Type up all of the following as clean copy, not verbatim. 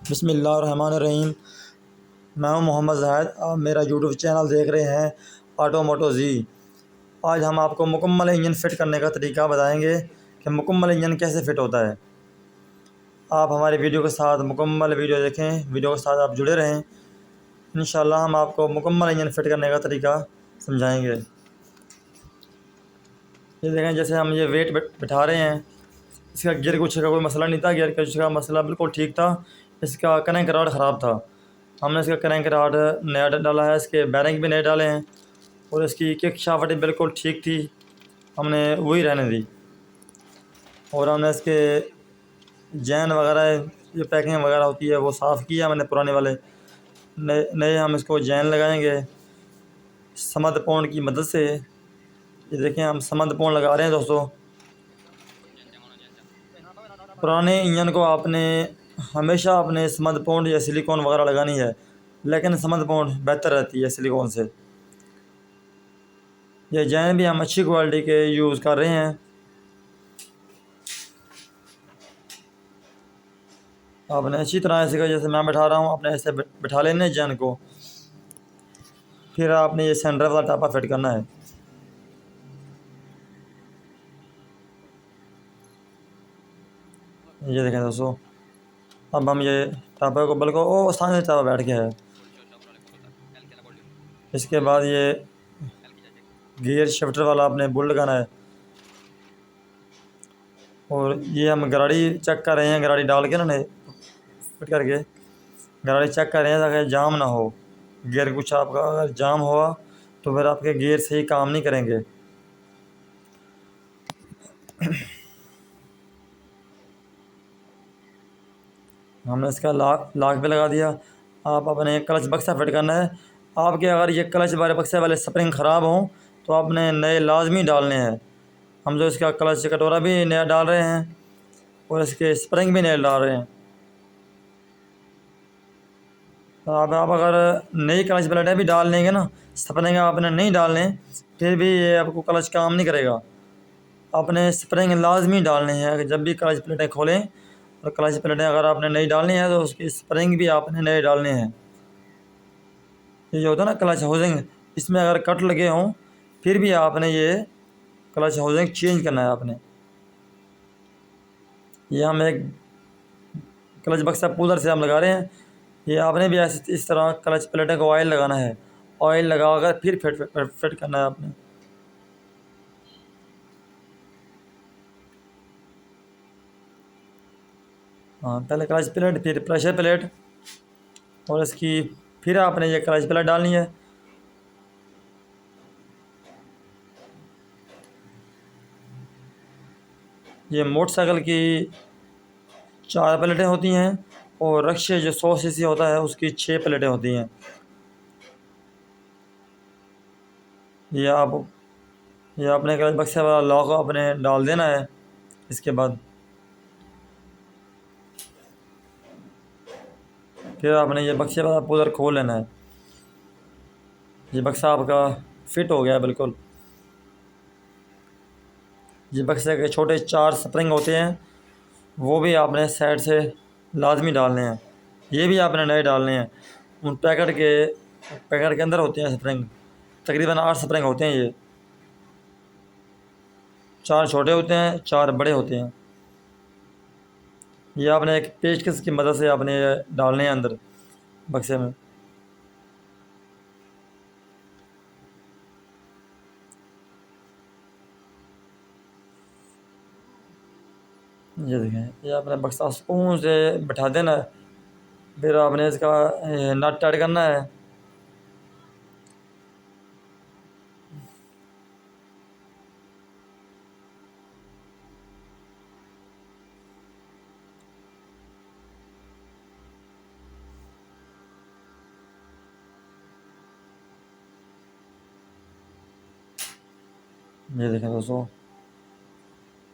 बिस्मिल्लाहिर्रहमानिर्रहीम। मैं हूं मोहम्मद ज़ाहिद। आप मेरा यूट्यूब चैनल देख रहे हैं ऑटोमोटो जी। आज हम आपको मुकम्मल इंजन फ़िट करने का तरीका बताएंगे कि मुकम्मल इंजन कैसे फ़िट होता है। आप हमारी वीडियो के साथ मुकम्मल वीडियो देखें, वीडियो के साथ आप जुड़े रहें। इंशाल्लाह हम आपको मुकम्मल इंजन फ़िट करने का तरीका समझाएंगे। ये देखें, जैसे हम ये वेट बिठा रहे हैं, इसका गियर कुछ का कोई मसला नहीं था, गियर कुछ का मसला बिल्कुल ठीक था। इसका क्रैंक रॉड ख़राब था। हमने इसका क्रैंक रॉड नया डाला है, इसके बैरिंग भी नए डाले हैं और इसकी किक शाफ्ट बिल्कुल ठीक थी, हमने वही रहने दी। और हमने इसके जैन वगैरह, जो पैकिंग वगैरह होती है वो साफ़ किया मैंने पुराने वाले। नए नए हम इसको जैन लगाएंगे समद पौंड की मदद से। ये देखें, हम समद पौंड लगा रहे हैं दोस्तों। पुराने इंजन को आपने हमेशा अपने समद पौंड या सिलिकॉन वगैरह लगानी है, लेकिन समद पौंड बेहतर रहती है सिलिकॉन से। ये जैन भी हम अच्छी क्वालिटी के यूज़ कर रहे हैं। आपने अच्छी तरह ऐसे, जैसे मैं बैठा रहा हूँ, आपने ऐसे बैठा लेना जैन को। फिर आपने ये सेंटर वाला टापा फिट करना है। ये देखें दोस्तों, अब हम ये टापे को बिल्कुल आसानी से टापा बैठ गया है। इसके बाद ये गियर शिफ्टर वाला आपने बोल्ट लगाना है। और ये हम गाड़ी चेक कर रहे हैं, गाड़ी डाल के ना फिट करके गाड़ी चेक कर रहे हैं ताकि जाम ना हो। गियर कुछ आपका अगर जाम हुआ तो फिर आपके गियर सही काम नहीं करेंगे। हमने इसका लाक भी लगा दिया। आप अपने क्लच बक्सा फिट करना है। आपके अगर ये क्लच वाले बक्से वाले स्प्रिंग ख़राब हों तो आपने नए लाजमी डालने हैं। हम जो इसका क्लच कटोरा भी नया डाल रहे हैं और इसके स्प्रिंग भी नए डाल रहे हैं। तो आप अगर नई क्लच प्लेटें भी डाल लेंगे ना, स्प्रिंग आपने नहीं डालने, फिर भी ये आपको क्लच काम नहीं करेगा। आपने स्प्रिंग लाजमी डालने हैं जब भी क्लच प्लेटें खोलें। और क्लच प्लेटें अगर आपने नई डालनी है तो उसकी स्प्रिंग भी आपने नए डालने हैं। ये जो होता है ना क्लच हाउसिंग, इसमें अगर कट लगे हों फिर भी आपने ये क्लच हाउसिंग चेंज करना है आपने। ये हम एक क्लच बक्सा पुलर से हम लगा रहे हैं। ये आपने भी ऐसे इस तरह क्लच प्लेटें को ऑयल लगाना है। ऑयल लगाकर फिर फिट करना है आपने। हाँ, पहले क्लच प्लेट फिर प्रेशर प्लेट और इसकी फिर आपने ये क्लच प्लेट डालनी है। ये मोटरसाइकिल की 4 प्लेटें होती हैं और रक्शे जो 100 सीसी होता है उसकी 6 प्लेटें होती हैं। ये आप ये अपने क्लच बक्से वाला लॉक अपने डाल देना है। इसके बाद फिर आपने ये बक्से वाला पुदर खोल लेना है। ये बक्सा आपका फिट हो गया बिल्कुल। ये बक्से के छोटे 4 स्प्रिंग होते हैं, वो भी आपने साइड से लाजमी डालने हैं। ये भी आपने नए डालने हैं। उन पैकेट के अंदर होते हैं स्प्रिंग, तकरीबन 8 स्प्रिंग होते हैं। ये 4 छोटे होते हैं, 4 बड़े होते हैं। ये आपने एक पेचकस की मदद से आपने ये डालने हैं अंदर बक्से में। ये देखें, ये आपने बक्सा सुकून से बैठा देना है। फिर आपने इसका नट टाइट करना है। ये देखें दोस्तों,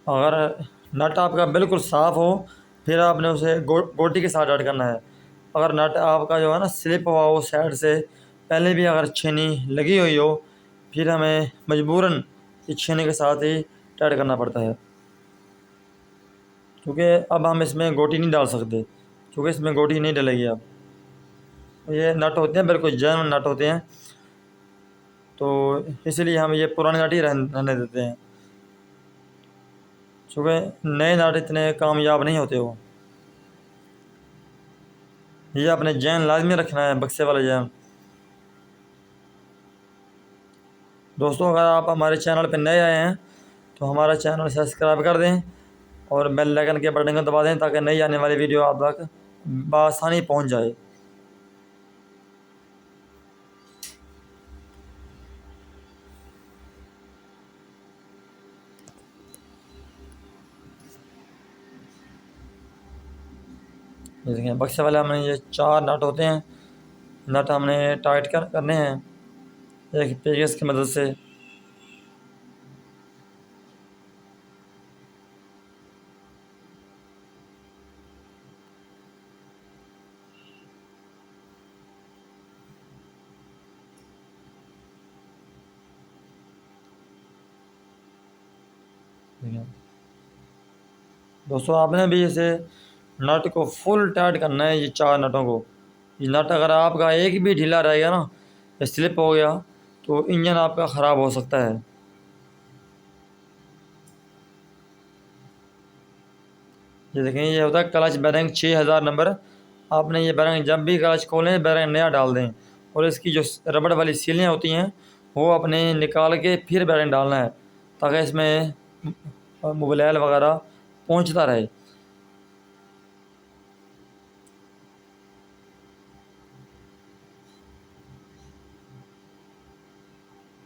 अगर नट आपका बिल्कुल साफ़ हो फिर आपने उसे गोटी के साथ ऐड करना है। अगर नट आपका जो है ना स्लिप हुआ हो साइड से, पहले भी अगर छेनी लगी हुई हो, फिर हमें मजबूरन इस छेनी के साथ ही टाइट करना पड़ता है, क्योंकि अब हम इसमें गोटी नहीं डाल सकते। क्योंकि इसमें गोटी नहीं डलेगी। अब ये नट होते हैं, बिल्कुल जैन नट होते हैं, तो इसलिए हम ये पुराने नट ही रहने देते हैं, क्योंकि नए नट इतने कामयाब नहीं होते वो। ये अपने जैन लाजमी रखना है, बक्से वाला जैन। दोस्तों, अगर आप हमारे चैनल पर नए आए हैं तो हमारा चैनल सब्सक्राइब कर दें और बेल आइकन के बटन को दबा दें, ताकि नई आने वाली वीडियो आप तक बआसानी पहुंच जाए। ये देखें, बक्से वाले हमने ये 4 नट होते हैं, नट हमने टाइट करने हैं एक पेचकस की मदद से। दोस्तों, आपने भी इसे नट को फुल टाइट करना है, ये 4 नटों को। ये नट अगर आपका एक भी ढीला रहेगा ना, या स्लिप हो गया, तो इंजन आपका ख़राब हो सकता है। ये देखें, ये होता है क्लच बैरिंग 6000 नंबर। आपने ये बैरिंग जब भी क्लच खोलें, बैरिंग नया डाल दें, और इसकी जो रबड़ वाली सीलें होती हैं वो अपने निकाल के फिर बैरिंग डालना है, ताकि इसमें मोबिल वगैरह पहुंचता रहे।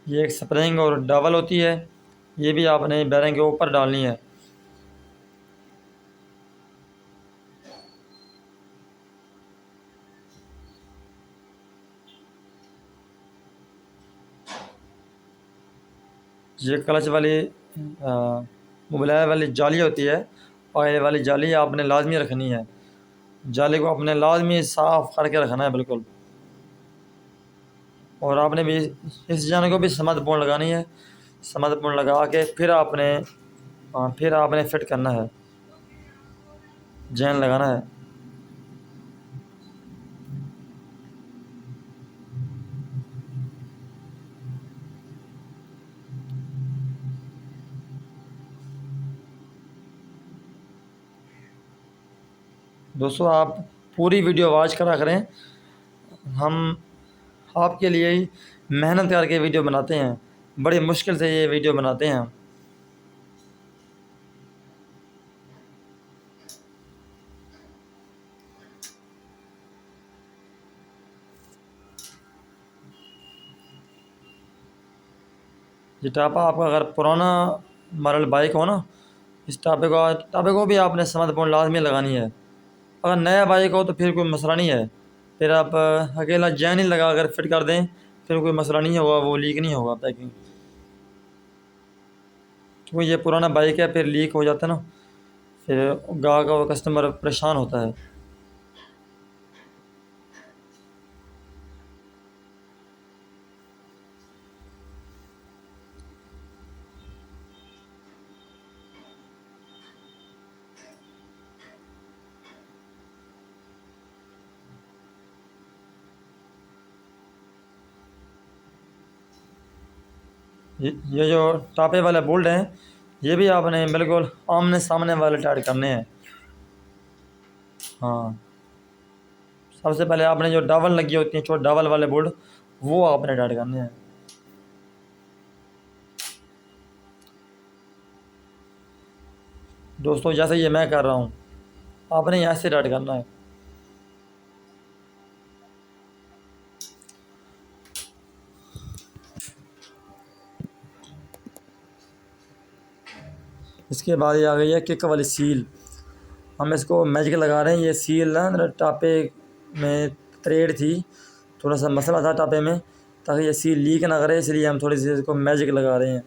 ये एक स्प्रिंग और डबल होती है, ये भी आपने बैरिंग के ऊपर डालनी है। ये क्लच वाली मोबिल वाली जाली होती है, ऑयल वाली जाली आपने लाजमी रखनी है। जाली को अपने लाजमी साफ़ करके रखना है बिल्कुल। और आपने भी इस जाने को भी समर्थपूर्ण लगानी है। समर्थपूर्ण लगा के फिर आपने फिट करना है, जैन लगाना है। दोस्तों, आप पूरी वीडियो वॉच करा करें। हम आपके लिए ही मेहनत करके वीडियो बनाते हैं, बड़ी मुश्किल से ये वीडियो बनाते हैं हम। ये टापा आपका अगर पुराना मॉडल बाइक हो ना, इस टापे को भी आपने समर्थपूर्ण लाजमी लगानी है। अगर नया बाइक हो तो फिर कोई मसला नहीं है, फिर आप अकेला जैन ही लगा कर फिट कर दें, फिर कोई मसला नहीं होगा, वो लीक नहीं होगा पैकिंग। क्योंकि ये पुराना बाइक है, फिर लीक हो जाता है ना, फिर गाहक और कस्टमर परेशान होता है। ये जो टापे वाले बोल्ट हैं, ये भी आपने बिल्कुल आमने सामने वाले टाइट करने हैं। हाँ, सबसे पहले आपने जो डबल लगी होती हैं, छोटे डबल वाले बोल्ट, वो आपने टाइट करने हैं। दोस्तों, जैसे ये मैं कर रहा हूँ, आपने यहाँ से टाइट करना है। इसके बाद ये आ गई है किक वाली सील। हम इसको मैजिक लगा रहे हैं। ये सील ना मेरा टापे में थ्रेड थी, थोड़ा सा मसला था टापे में, ताकि ये सील लीक ना करे, इसलिए हम थोड़ी सी इसको मैजिक लगा रहे हैं।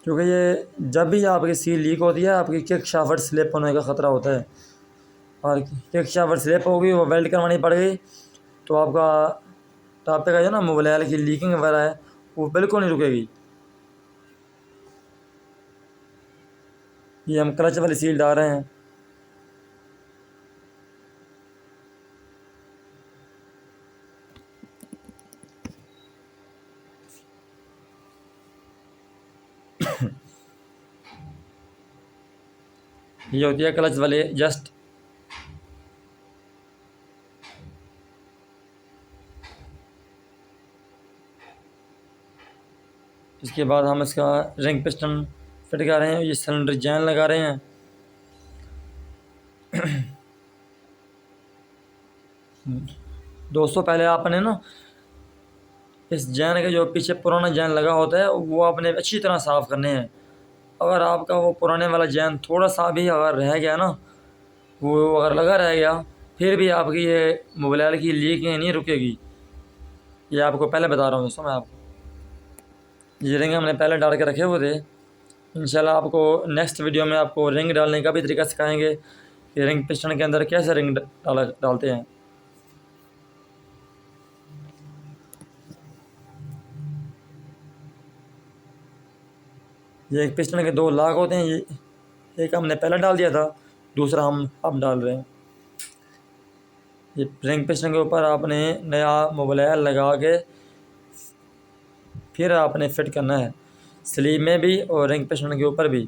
क्योंकि ये जब भी आपकी सील लीक होती है, आपकी किक शाफ्ट स्लिप होने का ख़तरा होता है, और किक शाफ्ट स्लिप होगी, वो वेल्ड करवानी पड़ गई, तो आपका टापे का जो ना मोबाइल की लीकिंग वगैरह है, वो बिल्कुल नहीं रुकेगी। ये हम क्लच वाली सील डाल रहे हैं। ये होती है क्लच वाले जस्ट। इसके बाद हम इसका रिंग पिस्टन फिट कर रहे हैं, ये सिलेंडर जैन लगा रहे हैं। दोस्तों पहले आपने ना इस जैन के जो पीछे पुराना जैन लगा होता है वो आपने अच्छी तरह साफ़ करने हैं। अगर आपका वो पुराने वाला जैन थोड़ा सा भी अगर रह गया ना, वो अगर लगा रह गया, फिर भी आपकी ये मोबाइल की लीक नहीं रुकेगी। ये आपको पहले बता रहा हूँ दोस्तों मैं आपको। ये रिंग हमने पहले डाल के रखे हुए थे। इंशाल्लाह आपको नेक्स्ट वीडियो में आपको रिंग डालने का भी तरीका सिखाएंगे कि रिंग पिस्टन के अंदर कैसे रिंग डालते हैं। ये एक पिस्टन के दो लाग होते हैं, ये एक हमने पहले डाल दिया था, दूसरा हम अब डाल रहे हैं। ये रिंग पिस्टन के ऊपर आपने नया मोबाइल लगा के फिर आपने फिट करना है, स्लीव में भी और रिंग पिस्टन के ऊपर भी।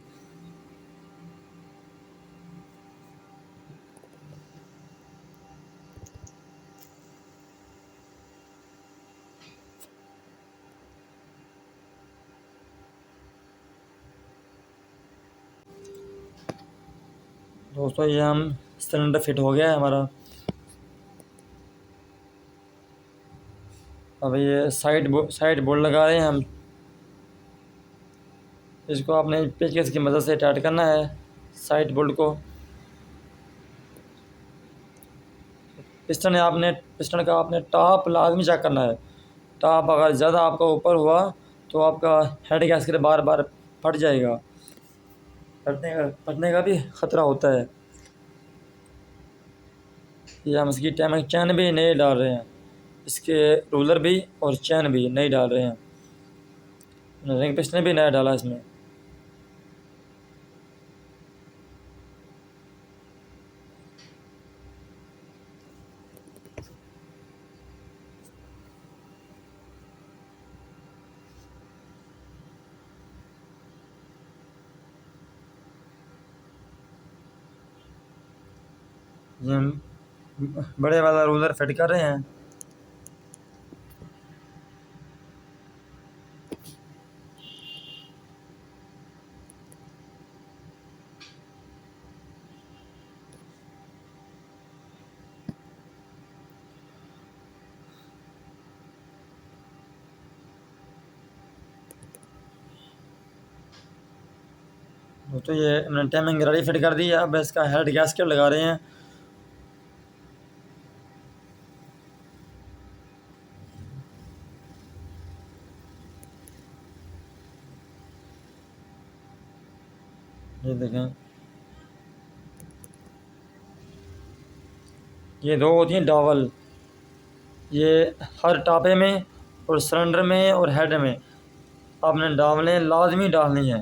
दोस्तों ये हम सिलेंडर फिट हो गया है हमारा। अब ये साइड बोर्ड लगा रहे हैं हम। इसको आपने पेचकस की मदद से टाइट करना है साइड बोल्ट को। पिस्टन का आपने टॉप लाजमी चेक करना है। टॉप अगर ज़्यादा आपका ऊपर हुआ तो आपका हेड गैस्केट बार बार फट जाएगा, फटने का भी ख़तरा होता है। ये हम इसकी टाइमिंग चैन भी नए डाल रहे हैं, इसके रूलर भी और चैन भी नई डाल रहे हैं। रिंग पिस्टन भी नया डाला इसमें। ये हम बड़े वाला रूलर फिट कर रहे हैं। तो ये हमने टाइमिंग रेडी फिट कर दी है। अब इसका हेड गैस्केट लगा रहे हैं। ये देखें, ये दो होती हैं डावल। ये हर टापे में और सिलेंडर में और हेड में आपने डावलें लाजमी डालनी है।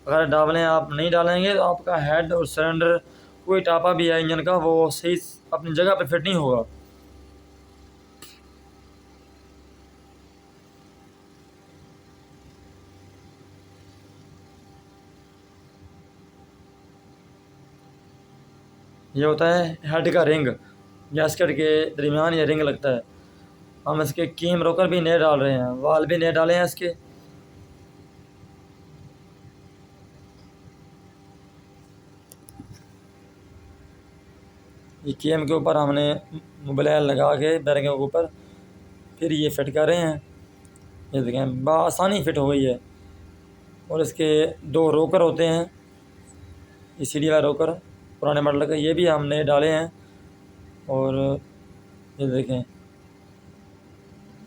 अगर डावलें आप नहीं डालेंगे तो आपका हेड और सिलेंडर कोई टापा भी है इंजन का वो सही अपनी जगह पे फिट नहीं होगा। ये होता है हेड का रिंग, गैस्केट के दरमियान ये रिंग लगता है। हम इसके कीम रोकर भी नए डाल रहे हैं, वाल भी नए डाले हैं इसके। ये कीम के ऊपर हमने मोबाइल लगा के बैरिंग के ऊपर फिर ये फिट कर रहे हैं। ये देखें बआसानी फिट हो गई है। और इसके दो रोकर होते हैं, ये सीढ़ी वाला रोकर पुराने मॉडल का, ये भी हमने डाले हैं। और ये देखें,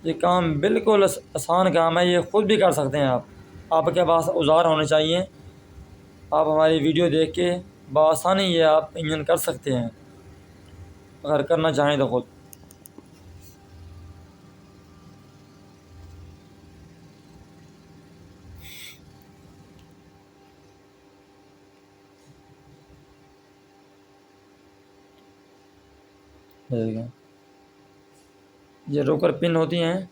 ये काम बिल्कुल आसान काम है, ये ख़ुद भी कर सकते हैं आप। आपके पास औजार होने चाहिए। आप हमारी वीडियो देख के बआसानी ये आप इंजन कर सकते हैं अगर करना चाहें तो ख़ुद। देखें, ये रोकर पिन होती हैं,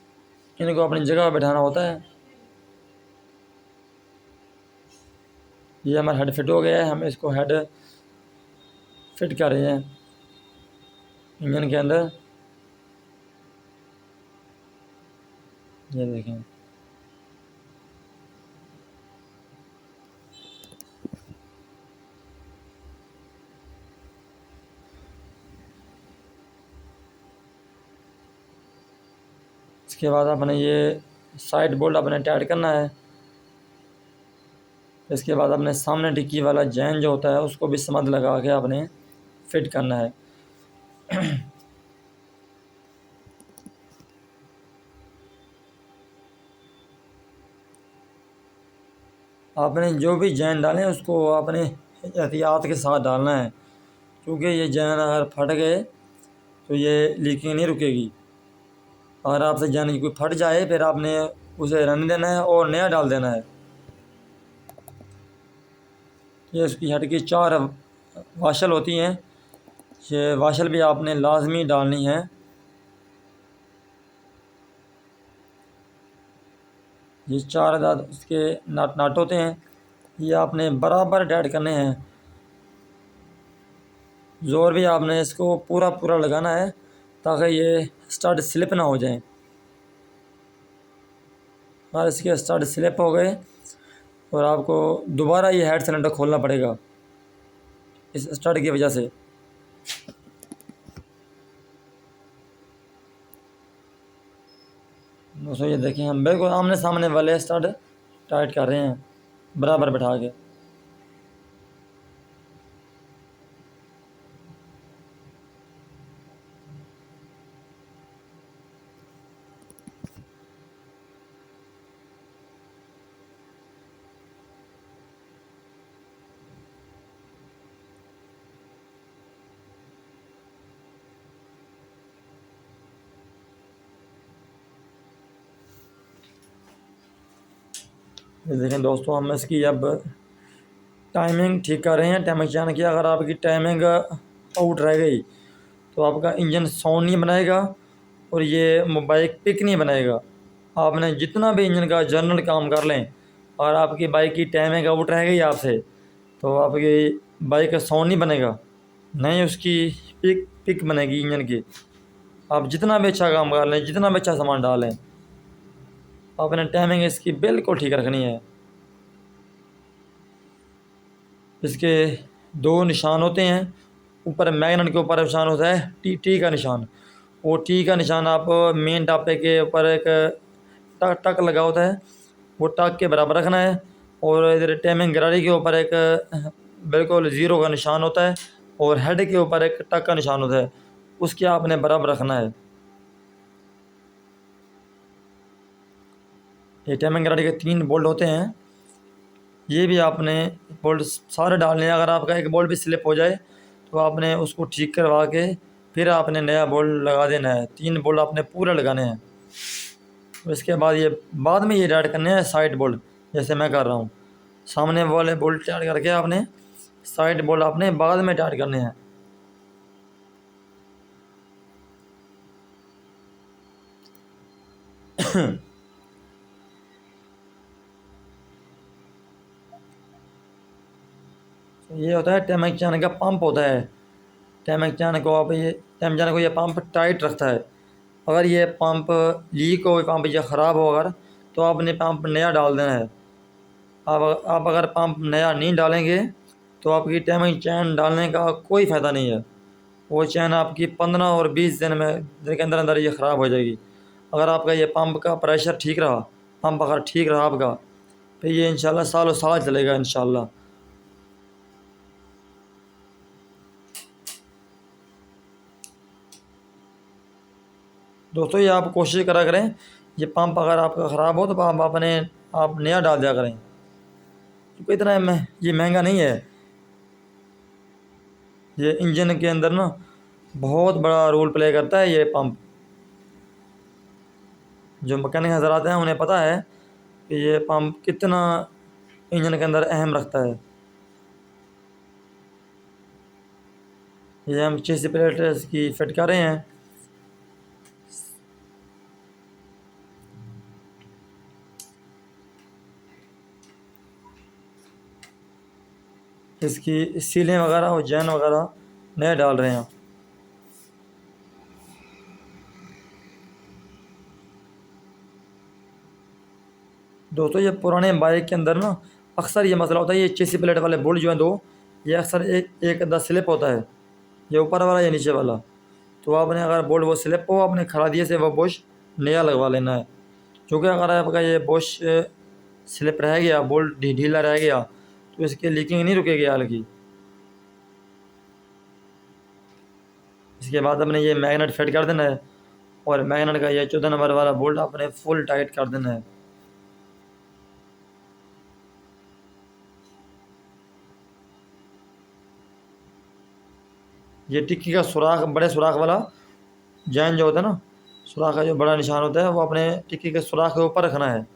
इनको अपनी जगह पर बैठाना होता है। ये हमारा हेड फिट हो गया है। हम इसको हेड फिट कर रहे हैं इंजन के अंदर। ये देखें, इसके बाद अपने ये साइड बोल्ट अपने टाइट करना है। इसके बाद अपने सामने डिक्की वाला जैन जो होता है उसको भी समझ लगा के अपने फिट करना है। आपने जो भी जैन डालें उसको आपने एहतियात के साथ डालना है, क्योंकि ये जैन अगर फट गए तो ये लीकिंग नहीं रुकेगी। अगर आपसे जैन कोई फट जाए फिर आपने उसे रहने देना है और नया डाल देना है। ये उसकी हेड की 4 वाशल होती हैं, ये वाशल भी आपने लाजमी डालनी है। ये 4 अदद इसके नाट होते हैं, ये आपने बराबर टाइट करने हैं। ज़ोर भी आपने इसको पूरा पूरा लगाना है ताकि ये स्टड स्लिप ना हो जाए। और इसके स्टड स्लिप हो गए और आपको दोबारा ये हेड सिलेंडर खोलना पड़ेगा इस स्टड की वजह से। दोस्तों ये देखिए, हम बिल्कुल आमने सामने वाले स्टड टाइट कर रहे हैं बराबर बैठा के। ये देखें दोस्तों, हम इसकी अब टाइमिंग ठीक कर रहे हैं। टाइमिंग चैन की अगर आपकी टाइमिंग आउट रह गई तो आपका इंजन साउंड नहीं बनाएगा और ये बाइक पिक नहीं बनाएगा। आपने जितना भी इंजन का जनरल काम कर लें, और आपकी बाइक की टाइमिंग आउट रह गई आपसे, तो आपकी बाइक का साउंड नहीं बनेगा, नहीं उसकी पिक पिक बनेगी इंजन की। आप जितना भी अच्छा काम कर लें, जितना भी अच्छा सामान डालें, आपने टाइमिंग इसकी बिल्कुल ठीक रखनी है। इसके 2 निशान होते हैं, ऊपर मैग्नेट के ऊपर निशान होता है टी टी का निशान। वो टी का निशान आप मेन टापे के ऊपर एक टक टक लगा होता है, वो टक के बराबर रखना है। और इधर टाइमिंग गरारी के ऊपर एक बिल्कुल ज़ीरो का निशान होता है और हेड के ऊपर एक टक का निशान होता है, उसके आपने बराबर रखना है। ये टाइमिंग गरारी के 3 बोल्ट होते हैं, ये भी आपने बोल्ट सारे डालने हैं। अगर आपका एक बोल्ट भी स्लिप हो जाए तो आपने उसको ठीक करवा के फिर आपने नया बोल्ट लगा देना है। 3 बोल्ट आपने पूरे लगाने हैं। इसके बाद ये बाद में ये टाइट करने हैं साइड बोल्ट, जैसे मैं कर रहा हूँ। सामने वाले बोल्ट टाइट करके आपने साइड बोल्ट आपने बाद में टाइट करने हैं। ये होता है टैमक चैन का पंप होता है। टैमक चैन को आप ये टैमक चैन को ये पंप टाइट रखता है। अगर ये पंप लीक हो, पंप ये ख़राब हो अगर, तो आपने पंप नया डाल देना है। आप अगर पंप नया नहीं डालेंगे तो आपकी टाइमिंग चैन डालने का कोई फ़ायदा नहीं है। वो चैन आपकी 15 और 20 दिन के अंदर अंदर ये ख़राब हो जाएगी। अगर आपका ये पंप का प्रेशर ठीक रहा, पंप अगर ठीक रहा आपका, तो ये इंशाल्लाह सालों साल चलेगा इंशाल्लाह। दोस्तों ये आप कोशिश करा करें, ये पंप अगर आपका ख़राब हो तो आप नया डाल दिया करें, क्योंकि इतना ये महंगा नहीं है। ये इंजन के अंदर ना बहुत बड़ा रोल प्ले करता है ये पंप। जो मैकेनिक हजरात हैं उन्हें पता है कि ये पंप कितना इंजन के अंदर अहम रखता है। ये हम चेसी प्लेट इसकी फिट कर रहे हैं। इसकी सीलें वगैरह और जैन वगैरह नए डाल रहे हैं। दोस्तों ये पुराने बाइक के अंदर ना अक्सर ये मसला होता है, ये चेसी प्लेट वाले बोल्ट जो हैं दो, ये अक्सर एक एक अद्धा स्लिप होता है, ये ऊपर वाला या नीचे वाला। तो आपने अगर बोल्ट वो स्लिप हो, आपने खरादिए से वो बुश नया लगवा लेना है। क्योंकि अगर आपका ये बुश स्लिप रह गया, बोल्ट ढीला रह गया, तो इसकी लीकिंग नहीं रुकेगी हाल की। इसके बाद अपने ये मैग्नेट फिट कर देना है, और मैग्नेट का ये 14 नंबर वाला बोल्ट अपने फुल टाइट कर देना है। ये टिक्की का सुराख, बड़े सुराख वाला जैन जो होता है ना, सुराख का जो बड़ा निशान होता है, वो अपने टिक्की के सुराख के ऊपर रखना है।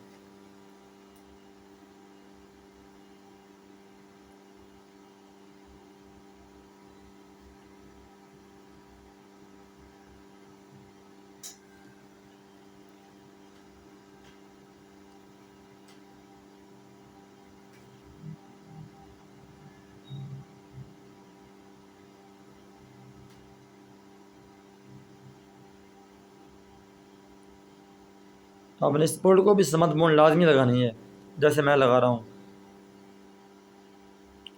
आपने इस बोल्ट को भी समत मोड़ लाजमी लगानी है, जैसे मैं लगा रहा हूँ।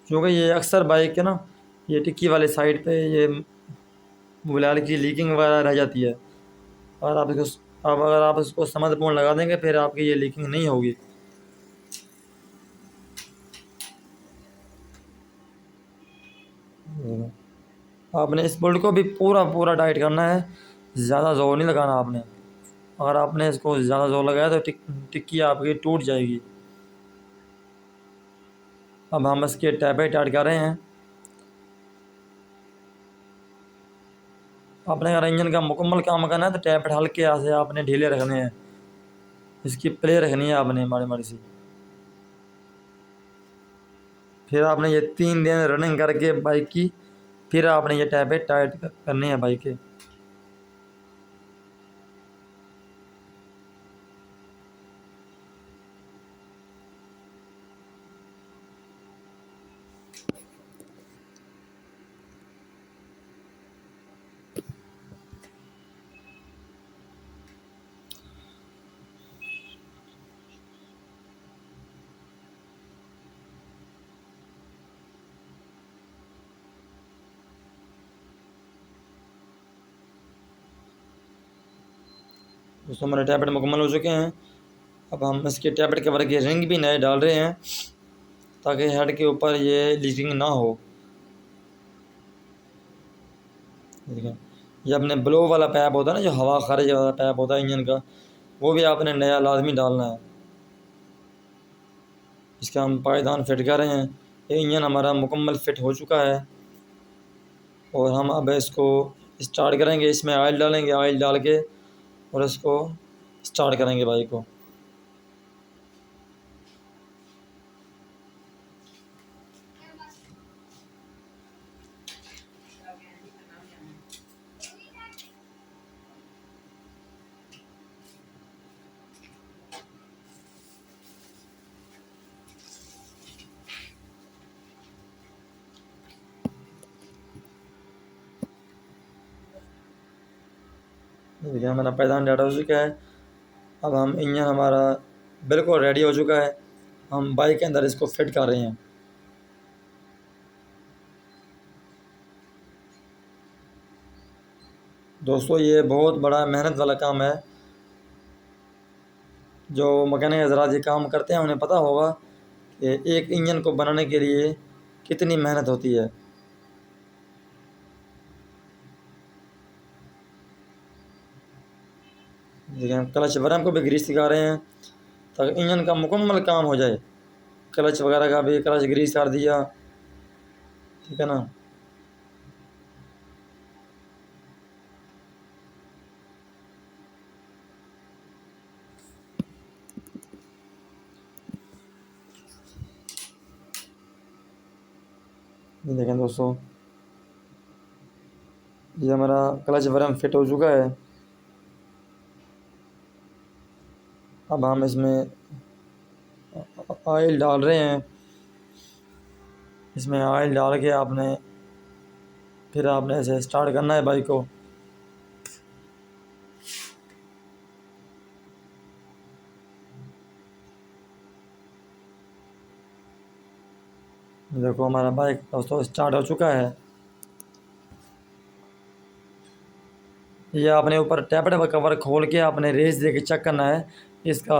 क्योंकि ये अक्सर बाइक के ना, ये टिक्की वाले साइड पे ये बुलाल की लीकिंग वगैरह रह जाती है। और आप इसको, अब अगर आप इसको समत मोड़ लगा देंगे, फिर आपकी ये लीकिंग नहीं होगी। आपने इस बोल्ट को भी पूरा पूरा टाइट करना है, ज़्यादा जोर नहीं लगाना आपने। अगर आपने इसको ज़्यादा जोर लगाया तो टिक्की आपकी टूट जाएगी। अब हम इसके टैपे टाइट कर रहे हैं। आपने अगर इंजन का मुकम्मल काम करना है तो टैप हल्के से आपने ढीले रखने हैं, इसकी प्ले रखनी है आपने माड़ी माड़ी सी। फिर आपने ये 3 दिन रनिंग करके बाइक की, फिर आपने ये टैपे टाइट करने हैं बाइक के। दोस्तों हमारे टैबलेट मुकम्मल हो चुके हैं। अब हम इसके टैबलेट कवर के रिंग भी नए डाल रहे हैं, ताकि हेड के ऊपर ये लीकिंग ना हो। देखिए, ये अपने ब्लो वाला पैप होता है ना, जो हवा खारिज वाला पैप होता है इंजन का, वो भी आपने नया लाजमी डालना है। इसका हम पायदान फिट कर रहे हैं। ये इंजन हमारा मुकम्मल फिट हो चुका है, और हम अब इसको स्टार्ट करेंगे। इसमें ऑयल डालेंगे, ऑयल डाल के और इसको स्टार्ट करेंगे बाइक को। देखिए हमारा पायदान डाटा हो चुका है। अब हम इंजन हमारा बिल्कुल रेडी हो चुका है, हम बाइक के अंदर इसको फिट कर रहे हैं। दोस्तों ये बहुत बड़ा मेहनत वाला काम है। जो मैकेनिक हज़रात ये काम करते हैं उन्हें पता होगा कि एक इंजन को बनाने के लिए कितनी मेहनत होती है। देखिए हम क्लच वरम को भी ग्रीस सिखा रहे हैं, ताकि इंजन का मुकम्मल काम हो जाए। क्लच वगैरह का भी क्लच ग्रीस कर दिया, ठीक है ना। ये देखें दोस्तों, ये हमारा क्लच वरम फिट हो चुका है। अब हम इसमें ऑयल डाल रहे हैं। इसमें ऑयल डाल के आपने फिर आपने ऐसे स्टार्ट करना है बाइक को। देखो हमारा बाइक दोस्तों स्टार्ट हो चुका है। ये आपने ऊपर टैब कवर खोल के आपने रेस दे के चेक करना है इसका